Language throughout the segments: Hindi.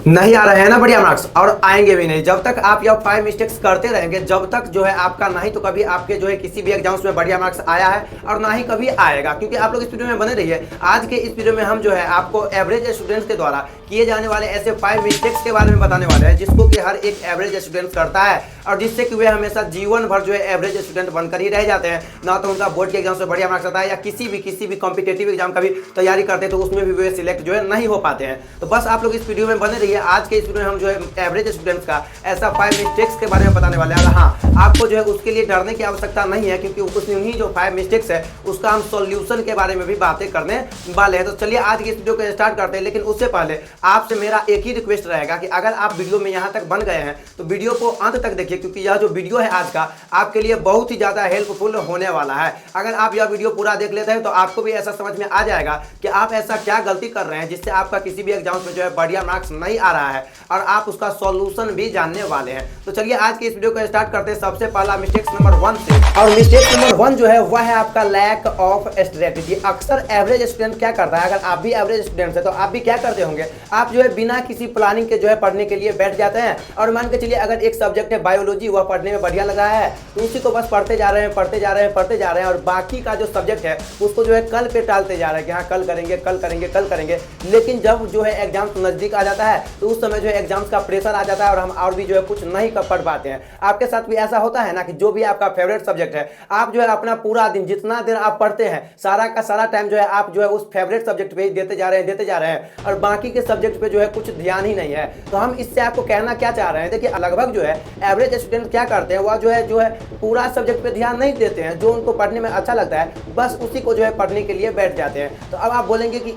नहीं आ रहे हैं ना बढ़िया मार्क्स, और आएंगे भी नहीं जब तक आप यह 5 मिस्टेक्स करते रहेंगे, जब तक जो है आपका नहीं तो कभी आपके जो है किसी भी एग्जाम्स में बढ़िया मार्क्स आया है और ना ही कभी आएगा। क्योंकि आप लोग इस वीडियो में बने रहिए। आज के इस वीडियो में हम जो है आपको एवरेज स्टूडेंट्स के द्वारा किए जाने वाले ऐसे 5 मिस्टेक्स के बारे में बताने वाले हैं जिसको कि हर एक एवरेज स्टूडेंट करता है और जिससे कि वे हमेशा जीवन भर जो है एवरेज स्टूडेंट बनकर ही रह जाते हैं। ना तो उनका बोर्ड के एग्जाम से बढ़िया मार्क्स आता है या किसी भी कॉम्पिटेटिव एग्जाम का भी तैयारी करते हैं तो उसमें भी वे सिलेक्ट जो है नहीं हो पाते हैं। तो बस आप लोग इस वीडियो में बने रहिए। आज के इस वीडियो में हम जो है एवरेज स्टूडेंट्स का ऐसा 5 मिस्टेक्स के बारे में बताने वाले हैं। हाँ, आपको जो है उसके लिए डरने की आवश्यकता नहीं है क्योंकि उन्हीं जो 5 मिस्टेक्स है उसका हम सॉल्यूशन के बारे में भी बातें करने वाले हैं। तो चलिए आज की इस वीडियो को स्टार्ट करते हैं। लेकिन उससे पहले आपसे मेरा एक ही रिक्वेस्ट रहेगा कि अगर आप वीडियो में यहाँ तक बन गए हैं तो वीडियो को अंत तक देखिए, क्योंकि यह जो वीडियो है आज का आपके लिए बहुत ही ज़्यादा हेल्पफुल होने वाला है। अगर आप यह वीडियो पूरा देख लेते हैं तो आपको भी ऐसा समझ में आ जाएगा कि आप ऐसा क्या गलती कर रहे हैं जिससे आपका किसी भी एग्जाम में जो है बढ़िया मार्क्स नहीं आ रहा है और आप उसका सॉल्यूशन भी जानने वाले हैं। तो चलिए आज की इस वीडियो को स्टार्ट करते हैं सबसे पहला मिस्टेक्स नंबर 1 से। और मिस्टेक नंबर 1 जो है वह है आपका लैक ऑफ स्ट्रेटेजी। अक्सर एवरेज स्टूडेंट क्या करता है, अगर आप भी एवरेज स्टूडेंट है तो आप भी क्या करते होंगे, आप जो है बिना किसी प्लानिंग के जो है पढ़ने के लिए बैठ जाते हैं। और मान के चलिए अगर एक सब्जेक्ट है बायोलॉजी, वह पढ़ने में बढ़िया लगा है तो उसी को बस पढ़ते जा रहे हैं और बाकी का जो सब्जेक्ट है उसको जो है कल पे टालते जा रहे हैं कि हाँ कल करेंगे। लेकिन जब जो है एग्जाम नजदीक आ जाता है तो उस समय जो है एग्जाम्स का प्रेशर आ जाता है और हम और भी जो है कुछ नहीं कर पढ़ पाते हैं। आपके साथ भी ऐसा होता है ना कि जो भी आपका फेवरेट सब्जेक्ट है आप जो है अपना पूरा दिन जितना देर आप पढ़ते हैं सारा का सारा टाइम जो है आप जो है उस फेवरेट सब्जेक्ट पे देते जा रहे हैं और बाकी के सब्जेक्ट पे जो है कुछ ध्यान ही नहीं है। तो हम इससे आपको कहना क्या चाह रहे हैं, देखिए लगभग जो है एवरेज स्टूडेंट क्या करते हैं, वह जो है पूरा सब्जेक्ट पे ध्यान नहीं देते हैं। जो उनको पढ़ने में अच्छा लगता है बस उसी को जो है पढ़ने के लिए बैठ जाते हैं। तो अब आप बोलेंगे कि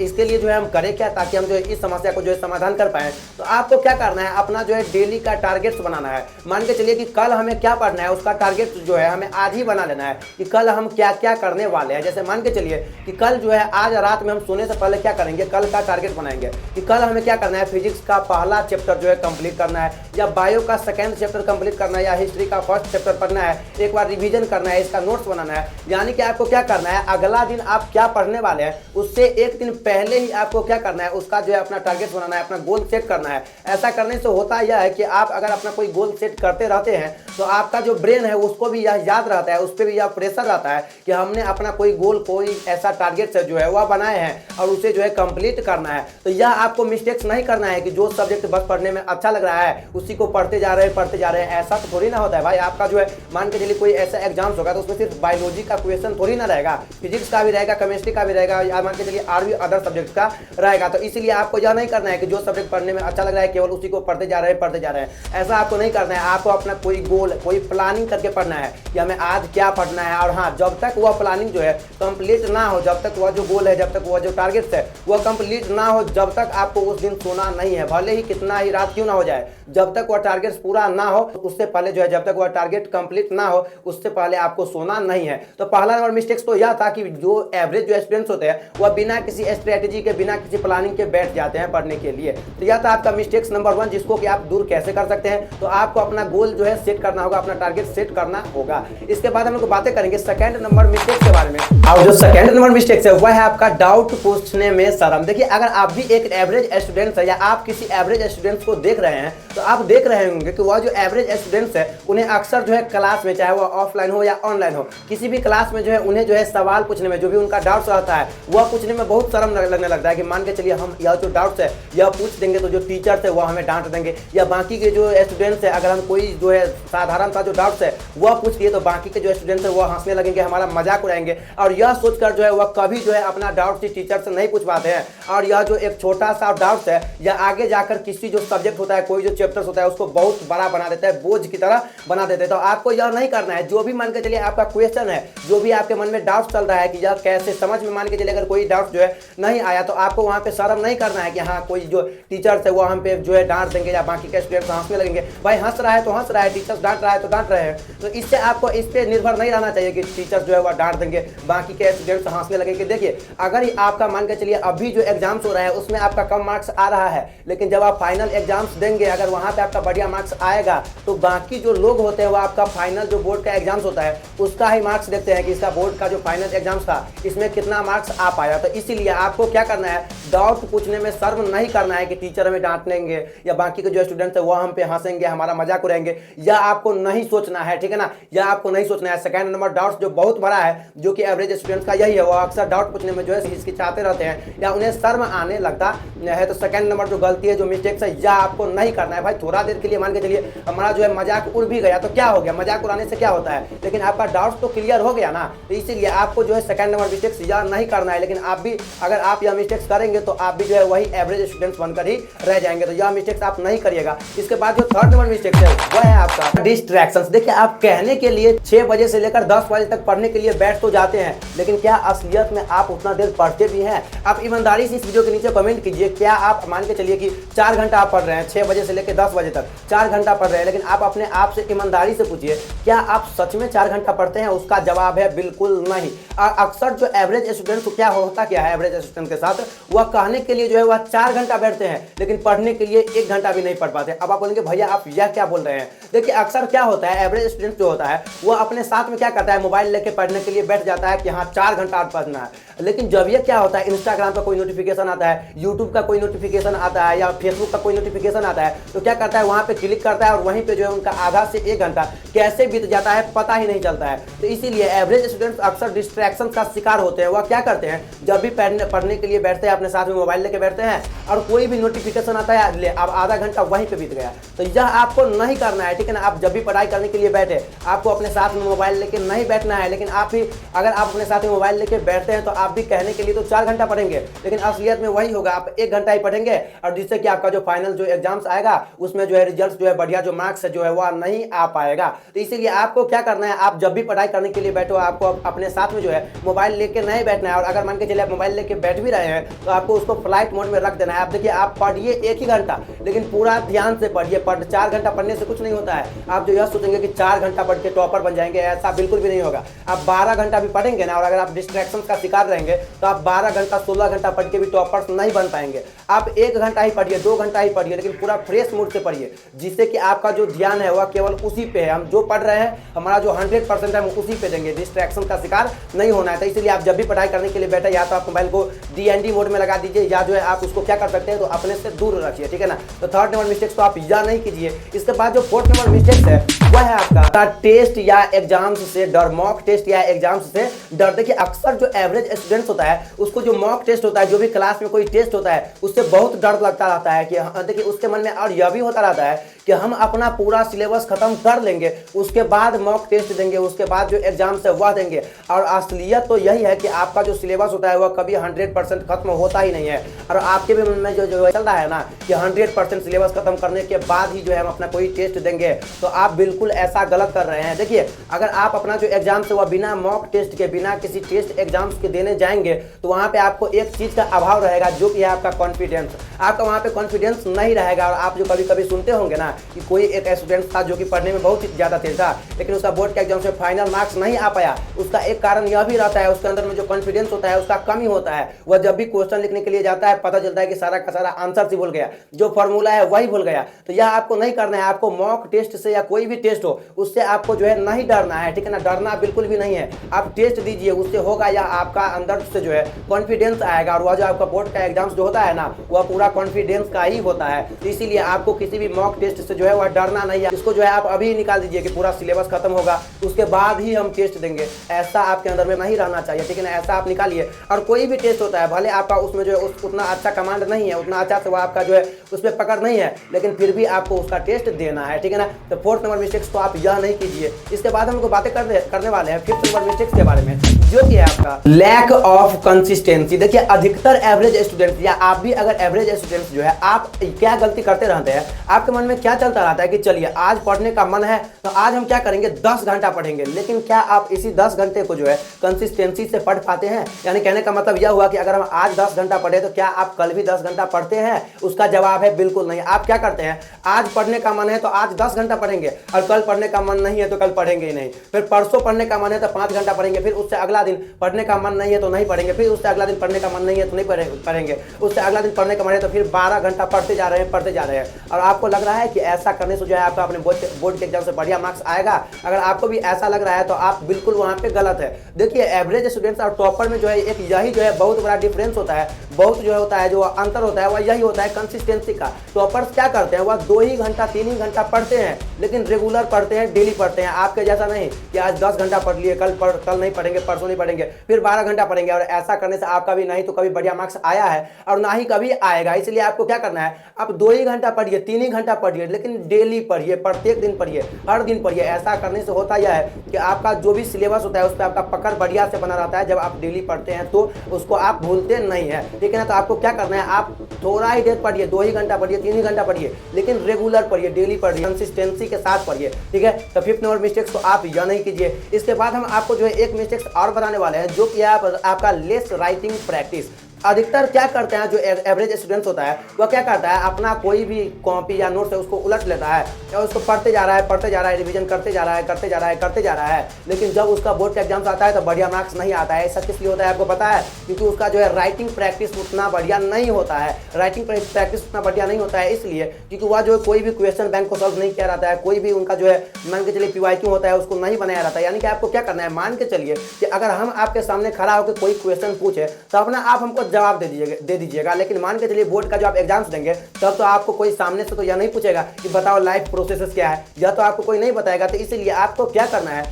इसके लिए जो है हम करें क्या ताकि हम जो है इस समस्या को जो है समाधान कर पाए। तो आपको क्या करना है, अपना जो है डेली का टारगेट्स बनाना है। मान के चलिए कि कल हमें क्या पढ़ना है उसका टारगेट जो है हमें आज ही बना लेना है कि कल हम क्या क्या करने वाले हैं। जैसे मान के चलिए कि कल जो है आज रात में हम सोने से पहले क्या करेंगे, कल का टारगेट बनाएंगे कि कल हमें क्या करना है, फिजिक्स का पहला चैप्टर जो है कंप्लीट करना है या बायो का सेकंड चैप्टर कंप्लीट करना है या हिस्ट्री का फर्स्ट चैप्टर पढ़ना है, एक बार रिवीजन करना है, इसका नोट्स बनाना है। यानी कि आपको क्या करना है, अगला दिन आप क्या पढ़ने वाले हैं उससे एक दिन पहले ही आपको क्या करना है उसका जो है अपना टारगेट बनाना है, अपना गोल सेट करना है। ऐसा करने से होता यह है कि आप अगर अपना कोई गोल सेट करते रहते हैं तो आपका जो ब्रेन है उसको भी यह याद रहता है, उस पर भी यह प्रेशर रहता है कि हमने अपना कोई गोल कोई ऐसा टारगेट जो है वह बनाए हैं और उसे जो है कंप्लीट करना है। तो यह आपको मिस्टेक्स नहीं करना है कि जो सब्जेक्ट बस पढ़ने में अच्छा लग रहा है उसी को पढ़ते जा रहे हैं। ऐसा तो थोड़ी ना होता है भाई। आपका जो है मान के चलिए कोई ऐसा एग्जाम्स होगा तो उसमें सिर्फ बायोलॉजी का क्वेश्चन थोड़ी ना रहेगा, फिजिक्स का भी रहेगा, केमिस्ट्री का भी रहेगा या मान के चलिए और भी अदर सब्जेक्ट का रहेगा। तो इसीलिए आपको यह नहीं करना है कि जो सब्जेक्ट पढ़ने में अच्छा लग रहा है केवल उसी को पढ़ते जा रहे हैं। ऐसा आपको नहीं करना है। आपको अपना कोई गोल कोई प्लानिंग करके पढ़ना है कि हमें आज क्या पढ़ना है। और हाँ, जब तक वह प्लानिंग जो है कंप्लीट ना हो, जब तक वह जो गोल है, जब तक वह जो टारगेट है वह कंप्लीट ना हो, जब तक आपको उस दिन सोना नहीं है। भले ही कितना ही रात क्यों ना हो जाए, जब तक वह टारगेट पूरा ना हो उससे पहले जो है, जब तक वह टारगेट कंप्लीट ना हो उससे पहले आपको सोना नहीं है। तो पहला नंबर मिस्टेक्स तो यह था कि जो एवरेज जो स्टूडेंट्स होते हैं वह बिना किसी स्ट्रेटेजी के बिना किसी प्लानिंग के बैठ जाते हैं पढ़ने के लिए। तो यह था आपका मिस्टेक्स नंबर 1 जिसको कि आप दूर कैसे कर सकते हैं। तो आपको अपना गोल जो है सेट करना होगा, अपना टारगेट सेट करना होगा। इसके बाद हम लोग बातें करेंगे सेकंड नंबर मिस्टेक्स के बारे में। और जो सेकंड नंबर मिस्टेक्स है वह है आपका डाउट पूछने में शर्म। देखिए अगर आप भी एक एवरेज स्टूडेंट है या आप किसी एवरेज स्टूडेंट्स को देख रहे हैं तो आप देख रहे होंगे कि वह जो एवरेज स्टूडेंट्स है उन्हें अक्सर जो है क्लास में, चाहे वह ऑफलाइन हो या ऑनलाइन हो, किसी भी क्लास में जो है उन्हें जो है सवाल पूछने में, जो भी उनका डाउट्स रहता है वह पूछने में बहुत शर्म लगने लगता है कि मान के चलिए हम यह जो डाउट्स है यह पूछ देंगे तो जो टीचर्स है वह हमें डांट देंगे, या बाकी के जो स्टूडेंट्स है अगर हम कोई जो है साधारण सा जो डाउट्स है वह पूछ दिए तो बाकी के जो स्टूडेंट्स है वह हंसने लगेंगे, हमारा मजाक उड़ाएंगे और यह सोचकर जो है वह कभी जो है अपना डाउट टीचर से नहीं पूछ पाते हैं। और यह जो एक छोटा सा डाउट्स है या आगे जाकर किसी जो सब्जेक्ट होता है, कोई जो चैप्टर्स होता है उसको बहुत बड़ा बना देता है, बोझ की तरह बना देते हैं। तो आपको यह नहीं करना है। जो भी मान के चलिए आपका क्वेश्चन है, जो भी आपके मन में डाउट चल रहा है कि यह कैसे समझ में, मान के चलिए अगर कोई डाउट जो है नहीं आया तो आपको वहाँ पे शर्म नहीं करना है कि हाँ कोई जो टीचर्स है वो हम पे जो है डांट देंगे या बाकी के स्टूडेंट्स हंसने लगेंगे। भाई हंस रहा है तो हंस रहा है, टीचर्स डांट रहा है तो डांट रहे हैं। तो इससे आपको इस पर निर्भर नहीं रहना चाहिए कि टीचर्स जो है वह डांट देंगे, बाकी के स्टूडेंट्स हंसने लगेंगे। देखिए अगर आपका मान के चलिए अभी जो एग्जाम्स हो रहा है उसमें आपका कम मार्क्स आ रहा है, लेकिन जब आप फाइनल एग्जाम्स देंगे अगर वहाँ पे आपका बढ़िया मार्क्स आएगा तो बाकी जो लोग होते हैं वो आपका फाइनल जो बोर्ड का एग्जाम्स होता है उसका ही मार्क्स देखते हैं कि इसका बोर्ड का जो फाइनल एग्जाम्स था इसमें कितना मार्क्स आ पाया। तो इसीलिए आपको क्या करना है, डाउट पूछने में शर्म नहीं करना है है कि टीचर हमें डांट लेंगे या बाकी के जो स्टूडेंट्स है वो हम पे हंसेंगे, हमारा मजाक उड़ाएंगे, या आपको नहीं सोचना है, ठीक है ना, या आपको नहीं सोचना है। सेकंड नंबर डाउट्स जो बहुत बड़ा है, जो कि एवरेज स्टूडेंट्स का यही है, वो अक्सर डाउट पूछने में जो है हिचकिचाते रहते हैं या उन्हें शर्म आने लगता है। तो सेकंड नंबर जो गलती है, जो मिस्टेक्स है, या आपको नहीं करना है। भाई थोड़ा देर के लिए मान के चलिए हमारा जो है मजाक उड़ भी गया तो क्या हो गया, मजाक उड़ाने से क्या होता है, लेकिन आपका डाउट्स तो क्लियर हो गया ना। तो इसीलिए आपको जो है सेकंड नंबर मिस्टेक्स या नहीं करना है। लेकिन आप भी अगर आप यह मिस्टेक्स करेंगे तो आप भी जो है वही एवरेज स्टूडेंट्स बनकर ही रह जाएंगे। तो यह मिस्टेक्स आप नहीं करिएगा। इसके बाद जो थर्ड नंबर मिस्टेक्स है वह है आपका डिस्ट्रैक्शंस। देखिए आप कहने के लिए 6 बजे से लेकर 10 बजे तक पढ़ने के लिए बैठ तो जाते हैं, लेकिन क्या असलियत में आप उतना देर पढ़ते भी हैं? आप ईमानदारी से इस वीडियो के नीचे कमेंट कीजिए, क्या आप मान के चलिए कि 4 घंटा आप पढ़ रहे हैं, 6 बजे से लेकर 10 बजे तक 4 घंटा पढ़ रहे हैं, लेकिन आप अपने आप से ईमानदारी से पूछिए, क्या आप सच में 4 घंटा पढ़ते हैं? उसका जवाब है बिल्कुल नहीं। और अक्सर जो एवरेज स्टूडेंट को क्या होता क्या है एवरेज स्टूडेंट के साथ, वह कहने के लिए जो है वह 4 घंटा बैठते हैं, लेकिन पढ़ने के लिए 1 घंटा भी नहीं पढ़ पाते। अब आप बोलेंगे भैया आप यह क्या बोल रहे हैं? देखिए अक्सर क्या होता है, एवरेज स्टूडेंट जो होता है वो अपने साथ में क्या करता है, मोबाइल लेके पढ़ने के लिए बैठ जाता है कि हाँ 4 घंटा पढ़ना है। लेकिन जब ये क्या होता है, इंस्टाग्राम का कोई नोटिफिकेशन आता है, यूट्यूब का कोई नोटिफिकेशन आता है या फेसबुक का कोई नोटिफिकेशन आता है, तो क्या करता है, वहां पे क्लिक करता है और वहीं पे जो है उनका आधा से 1 घंटा कैसे बीत जाता है पता ही नहीं चलता है। तो इसीलिए एवरेज स्टूडेंट्स अक्सर डिस्ट्रैक्शन का शिकार होते हैं। वह क्या करते हैं, जब भी पढ़ने के लिए बैठते हैं अपने साथ में मोबाइल लेके बैठते हैं और कोई भी नोटिफिकेशन आता है, ले अब आधा घंटा वहीं पे बीत गया। तो यह आपको नहीं करना है, ठीक है ना। आप जब भी पढ़ाई करने के लिए बैठे, आपको अपने साथ में मोबाइल लेके नहीं बैठना है। लेकिन आप भी अगर आप अपने साथ में मोबाइल लेके बैठते हैं तो आप भी कहने के लिए तो 4 घंटा पढ़ेंगे, लेकिन असलियत में वही होगा, आप 1 घंटा ही पढ़ेंगे, और जिससे कि आपका जो फाइनल जो एग्जाम्स आएगा उसमें जो है रिजल्ट जो है बढ़िया जो मार्क्स है जो है वह नहीं आ पाएगा। तो इसीलिए आपको क्या करना है, आप जब भी पढ़ाई करने के लिए बैठो आपको अपने साथ में जो है मोबाइल लेके नहीं बैठना है। और अगर मान के चलिए आप मोबाइल लेके बैठ भी रहे हैं तो आपको उसको फ्लाइट मोड में रख देना है। आप देखिए आप पढ़िए 1 ही घंटा, लेकिन पूरा ध्यान से पढ़िए। 4 घंटा पढ़ने से कुछ नहीं होता है। आप जो यह सोचेंगे कि 4 घंटा पढ़ के टॉपर बन जाएंगे, ऐसा बिल्कुल भी नहीं होगा। आप 12 घंटा भी पढ़ेंगे ना, और अगर आप डिस्ट्रैक्शन का शिकार रहेंगे तो आप 12 घंटा 16 घंटा पढ़ के भी टॉपर्स नहीं बन पाएंगे। आप 1 घंटा ही पढ़िए, 2 घंटा ही पढ़िए, लेकिन पूरा फ्रेश मूड से पढ़िए, जिससे कि आपका जो ध्यान है वह केवल उसी पे है। हम जो पढ़ रहे हैं हमारा जो 100% है हम उसी पे देंगे, डिस्ट्रैक्शन का शिकार नहीं होना है। तो इसलिए आप जब भी पढ़ाई करने के लिए बैठे, या तो आप मोबाइल को DND मोड में लगा दीजिए, या जो है आप उसको क्या कर सकते हैं तो अपने से दूर रखिए, ठीक है ना। तो थर्ड नंबर मिस्टेक्स तो आप या नहीं कीजिए। इसके बाद जो फोर्थ नंबर मिस्टेक्स है वह है आपका टेस्ट या एग्जाम्स से डर, मॉक टेस्ट या एग्जाम्स से डर। देखिए अक्सर जो एवरेज स्टूडेंट्स होता है उसको जो मॉक टेस्ट होता है, जो भी क्लास में कोई टेस्ट होता है, उससे बहुत डर लगता रहता है कि देखिए उसके मन में और यह भी होता रहता है कि हम अपना पूरा सिलेबस खत्म कर लेंगे, उसके बाद मॉक टेस्ट देंगे, उसके बाद जो एग्जाम है वह देंगे। और असलियत तो यही है कि आपका जो सिलेबस होता है वह कभी 100% खत्म होता ही नहीं है। और आपके भी मन में जो चल रहा है ना कि 100% सिलेबस खत्म करने के बाद ही जो है हम अपना कोई टेस्ट देंगे, तो आप बिल्कुल ऐसा गलत कर रहे हैं। देखिए अगर आप अपना जो एग्जाम है वह बिना मॉक टेस्ट के, बिना किसी टेस्ट एग्जाम्स के देने जाएंगे तो वहाँ पे आपको एक चीज का अभाव रहेगा, जो कि है आपका कॉन्फिडेंस। आपका वहाँ पे कॉन्फिडेंस नहीं रहेगा। और आप जो कभी कभी सुनते होंगे ना कि कोई एक स्टूडेंट था जो कि पढ़ने में बहुत ही ज्यादा तेज था, लेकिन उसका बोर्ड के एग्जाम से फाइनल मार्क्स नहीं आ पाया। उसका एक कारण यह भी रहता है, उसके अंदर में जो कॉन्फिडेंस होता है उसका कमी होता है। वह जब भी क्वेश्चन लिखने के लिए जाता है पता चलता है कि सारा का सारा आंसर से भूल गया, जो फॉर्मूला है वही भूल गया। तो यह आपको नहीं करना है। आपको मॉक टेस्ट से या कोई भी टेस्ट हो उससे आपको जो है नहीं डरना है, ठीक है ना। डरना बिल्कुल भी नहीं है। आप टेस्ट दीजिए, उससे होगा या आपका अंदर से जो है कॉन्फिडेंस आएगा। और वह जो आपका बोर्ड का एग्जाम जो होता है ना वह पूरा कॉन्फिडेंस का ही होता है। तो इसीलिए आपको किसी भी मॉक टेस्ट से जो है वह डरना नहीं है। इसको जो है आप अभी निकाल दीजिए कि पूरा सिलेबस खत्म होगा उसके बाद ही हम टेस्ट देंगे, ऐसा आपके अंदर में नहीं रहना चाहिए, ठीक है ना। ऐसा आप निकालिए। और कोई भी टेस्ट होता है, भले आपका उसमें जो है उतना अच्छा कमांड नहीं है, उतना अच्छा से वो आपका जो है उसमें पकड़ नहीं है, लेकिन फिर भी आपको उसका टेस्ट देना है, ठीक है ना। तो फोर्थ नंबर मिस्टेक्स तो आप यह नहीं कीजिए। इसके बाद हम लोग बातें करने वाले हैं फिफ्थ नंबर मिस्टेक्स के बारे में, जो कि है आपका लैक ऑफ कंसिस्टेंसी। देखिए अधिकतर एवरेज स्टूडेंट्स, या आप भी अगर एवरेज स्टूडेंट्स जो है, आप क्या गलती करते रहते हैं, आपके मन में क्या चलता रहता है कि चलिए आज पढ़ने का मन है तो आज हम क्या करेंगे 10 घंटा पढ़ेंगे। लेकिन क्या आप इसी 10 घंटे को जो है कंसिस्टेंसी से पढ़ पाते हैं? यानी कहने का मतलब यह हुआ कि अगर हम आज 10 घंटा पढ़े तो क्या आप कल भी 10 घंटा पढ़ते हैं? उसका जवाब है बिल्कुल नहीं। आप क्या करते हैं, आज पढ़ने का मन है तो आज 10 घंटा पढ़ेंगे, और कल पढ़ने का मन नहीं है तो कल पढ़ेंगे ही नहीं। फिर परसों पढ़ने का मन है तो 5 घंटा पढ़ेंगे, फिर उससे अगला दिन पढ़ने का मन नहीं है तो नहीं पढ़ेंगे, फिर उससे अगला दिन पढ़ने का मन नहीं है तो नहीं पढ़ेंगे, उससे अगला दिन पढ़ने का मन है तो फिर 12 घंटा पढ़ते जा रहे हैं। और आपको लग रहा है कि ऐसा करने से जो है आपका अपने बोर्ड के एग्जाम से बढ़िया मार्क्स आएगा। अगर आपको भी ऐसा लग रहा है तो आप बिल्कुल वहाँ पे गलत है। देखिए एवरेज स्टूडेंट्स और टॉपर में जो है एक यही जो है बहुत बड़ा डिफरेंस होता है, बहुत जो होता है जो अंतर होता है वह यही होता है कंसिस्टेंसी का। टॉपर्स क्या करते हैं, वह 2 ही घंटा 3 ही घंटा पढ़ते हैं, लेकिन रेगुलर पढ़ते हैं, डेली पढ़ते हैं। आपके जैसा नहीं कि आज 10 घंटा पढ़ लिए, कल नहीं पढ़ेंगे, परसों नहीं पढ़ेंगे, फिर 12 घंटा पढ़ेंगे। और ऐसा करने से आपका भी नहीं तो कभी बढ़िया मार्क्स आया है और ना ही कभी आएगा। इसलिए आपको क्या करना है, आप 2 ही घंटा पढ़िए, 3 ही घंटा पढ़िए, लेकिन डेली पढ़िए, प्रत्येक दिन पढ़िए, हर दिन पढ़िए। ऐसा करने से होता यह है कि आपका जो भी सिलेबस होता है उस पर आपका पकड़ बढ़िया से बना रहता है। जब आप डेली पढ़ते हैं तो उसको आप भूलते नहीं है, ठीक है ना। तो आपको क्या करना है, आप थोड़ा ही देर पढ़िए, 2 ही घंटा पढ़िए, 3 ही घंटा पढ़िए, लेकिन रेगुलर पढ़िए, डेली पढ़िए, कंसिस्टेंसी के साथ पढ़िए, ठीक है। तो 5th नंबर मिस्टेक्स को आप यह नहीं कीजिए। इसके बाद हम आपको जो है एक मिस्टेक्स और बताने वाले हैं, जो कि आपका लेस राइटिंग प्रैक्टिस। अधिकतर क्या करते हैं, जो एवरेज स्टूडेंट्स होता है वह क्या करता है, अपना कोई भी कॉपी या नोट्स है उसको उलट लेता है और उसको पढ़ते जा रहा है, रिवीजन करते जा रहा है, लेकिन जब उसका बोर्ड का एग्जाम आता है तो बढ़िया मार्क्स नहीं आता है। ऐसा किस लिए होता है आपको पता है, क्योंकि उसका जो है राइटिंग प्रैक्टिस उतना बढ़िया नहीं होता है। राइटिंग प्रैक्टिस उतना बढ़िया नहीं होता है इसलिए क्योंकि वह जो है कोई भी क्वेश्चन बैंक को सॉल्व नहीं किया रहता है, कोई भी उनका जो है मान के चलिए PYQ होता है उसको नहीं बनाया रहता है। यानी कि आपको क्या करना है, मान के चलिए कि अगर हम आपके सामने खड़ा होकर कोई क्वेश्चन पूछे तो अपना आप हमको जवाब दे दीजिएगा, लेकिन मान के चलिए बोर्ड का जो आप एग्जाम्स देंगे तब तो आपको कोई सामने से तो यह नहीं पूछेगा कि बताओ लाइफ प्रोसेसेस क्या है, यह तो आपको कोई नहीं बताएगा। तो इसीलिए आपको क्या करना है,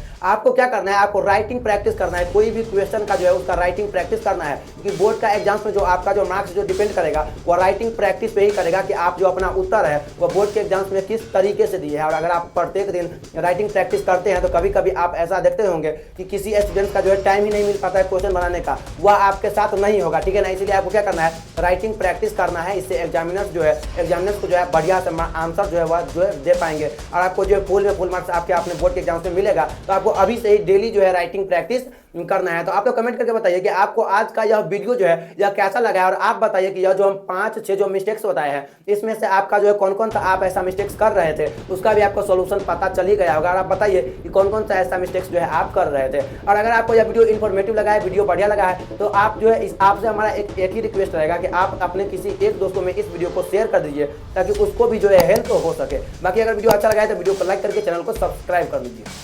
आपको राइटिंग प्रैक्टिस करना है। कोई भी क्वेश्चन का जो है उसका राइटिंग प्रैक्टिस करना है, क्योंकि बोर्ड का एग्जाम्स में जो आपका जो मार्क्स जो डिपेंड करेगा वो राइटिंग प्रैक्टिस पे ही करेगा कि आप जो अपना उत्तर है वो बोर्ड के एग्जाम्स में किस तरीके से दिए है। और अगर आप प्रत्येक दिन राइटिंग प्रैक्टिस करते हैं तो कभी कभी आप ऐसा देखते होंगे कि किसी स्टूडेंट का जो है टाइम ही नहीं मिल पाता है क्वेश्चन बनाने का, वह आपके साथ नहीं होगा, ठीक है ना। इसलिए आपको क्या करना है, राइटिंग प्रैक्टिस करना है। इससे एग्जामिनर्स को जो है बढ़िया से आंसर जो है वह जो है दे पाएंगे और आपको जो है फुल मार्क्स आपके अपने बोर्ड के एग्जाम्स में मिलेगा। तो आपको अभी से ही डेली जो है राइटिंग प्रैक्टिस करना है। तो आप लोग कमेंट करके बताइए कि आपको आज का यह वीडियो जो है यह कैसा लगा है, और आप बताइए कि यह जो हम 5-6 जो मिस्टेक्स बताए हैं इसमें से आपका जो है कौन कौन सा आप ऐसा मिस्टेक्स कर रहे थे, उसका भी आपको सोल्यूशन पता चल ही गया होगा। और आप बताइए कि कौन कौन सा ऐसा मिस्टेक्स जो है आप कर रहे थे। और अगर आपको यह वीडियो इन्फॉर्मेटिव लगा है, वीडियो बढ़िया लगा है, तो आप जो है आपसे हमारा एक ही रिक्वेस्ट रहेगा कि आप अपने किसी एक दोस्तों में इस वीडियो को शेयर कर दीजिए ताकि उसको भी जो है हेल्प हो सके। बाकी अगर वीडियो अच्छा लगा है तो वीडियो को लाइक करके चैनल को सब्सक्राइब कर लीजिए।